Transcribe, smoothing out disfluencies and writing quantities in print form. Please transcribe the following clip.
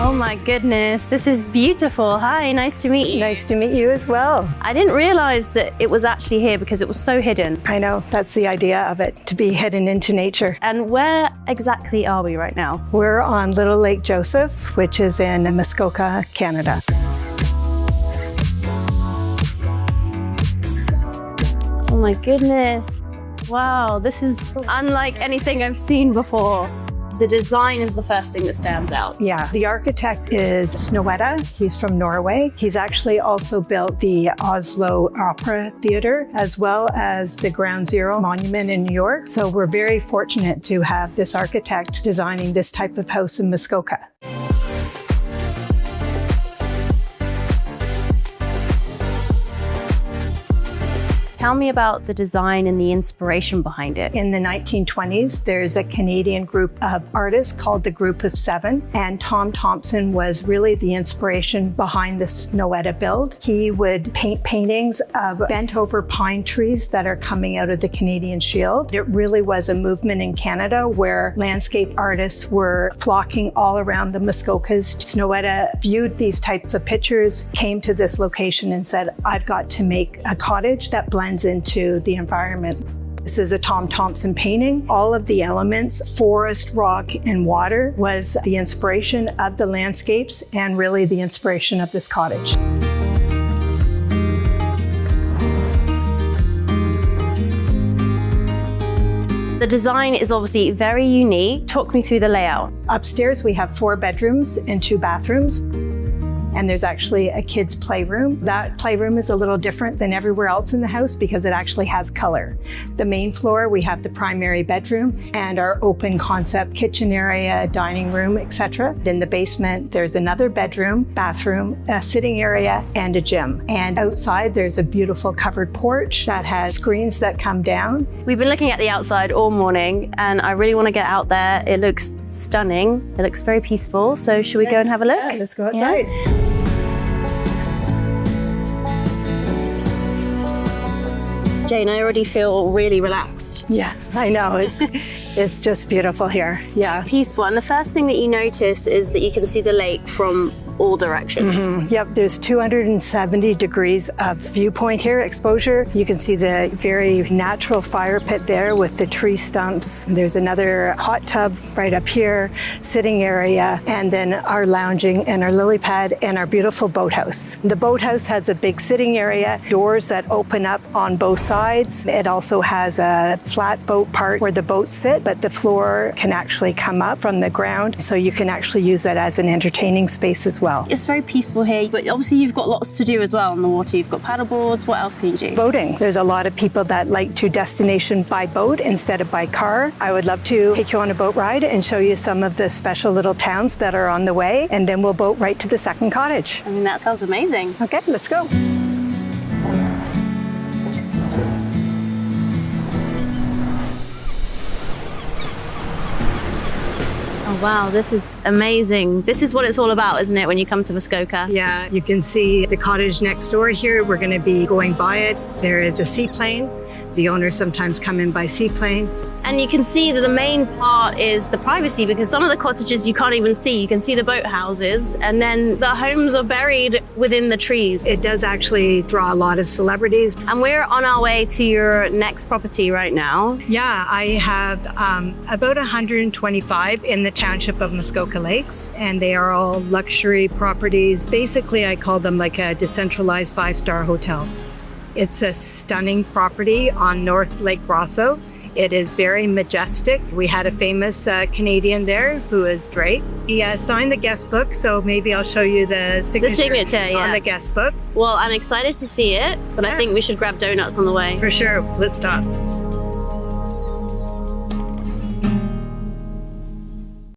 Oh my goodness, this is beautiful. Hi, nice to meet you. Nice to meet you as well. I didn't realize that it was actually here because it was so hidden. I know, that's the idea of it, to be hidden into nature. And where exactly are we right now? We're on Little Lake Joseph, which is in Muskoka, Canada. Oh my goodness. Wow, this is unlike anything I've seen before. The design is the first thing that stands out. Yeah, the architect is Snøhetta. He's from Norway. He's actually also built the Oslo Opera Theatre, as well as the Ground Zero Monument in New York. So we're very fortunate to have this architect designing this type of house in Muskoka. Tell me about the design and the inspiration behind it. In the 1920s, there's a Canadian group of artists called the Group of Seven, and Tom Thompson was really the inspiration behind the Snøhetta build. He would paint paintings of bent over pine trees that are coming out of the Canadian Shield. It really was a movement in Canada where landscape artists were flocking all around the Muskokas. Snøhetta viewed these types of pictures, came to this location and said, I've got to make a cottage that blends into the environment. This is a Tom Thompson painting. All of the elements, forest, rock, and water, was the inspiration of the landscapes and really the inspiration of this cottage. The design is obviously very unique. Talk me through the layout. Upstairs, we have 4 bedrooms and 2 bathrooms. And there's actually a kid's playroom. That playroom is a little different than everywhere else in the house because it actually has color. The main floor, we have the primary bedroom and our open concept kitchen area, dining room, etc. In the basement, there's another bedroom, bathroom, a sitting area, and a gym. And outside, there's a beautiful covered porch that has screens that come down. We've been looking at the outside all morning and I really want to get out there. It looks stunning. It looks very peaceful. So should we go and have a look? Yeah, let's go outside. Yeah. Jane, I already feel really relaxed. Yeah, I know. It's just beautiful here. Yeah. Peaceful. And the first thing that you notice is that you can see the lake from all directions. Mm-hmm. Yep, there's 270 degrees of viewpoint here, exposure. You can see the very natural fire pit there with the tree stumps. There's another hot tub right up here, sitting area, and then our lounging and our lily pad and our beautiful boathouse. The boathouse has a big sitting area, doors that open up on both sides. It also has a flat boat part where the boats sit, but the floor can actually come up from the ground, so you can actually use that as an entertaining space as well. It's very peaceful here, but obviously you've got lots to do as well on the water. You've got paddle boards. What else can you do? Boating. There's a lot of people that like to destination by boat instead of by car. I would love to take you on a boat ride and show you some of the special little towns that are on the way, and then we'll boat right to the second cottage. I mean, that sounds amazing. Okay, let's go. Oh wow, this is amazing. This is what it's all about, isn't it, when you come to Muskoka? Yeah, you can see the cottage next door here. We're going to be going by it. There is a seaplane. The owners sometimes come in by seaplane. And you can see that the main part is the privacy, because some of the cottages you can't even see. You can see the boathouses, and then the homes are buried within the trees. It does actually draw a lot of celebrities. And we're on our way to your next property right now. Yeah, I have about 125 in the township of Muskoka Lakes, and they are all luxury properties. Basically, I call them like a decentralized 5-star hotel. It's a stunning property on North Lake Brasso. It is very majestic. We had a famous Canadian there who is great. He signed the guest book, so maybe I'll show you the signature on the guest book. Well, I'm excited to see it, but I think we should grab donuts on the way. For sure. Let's stop.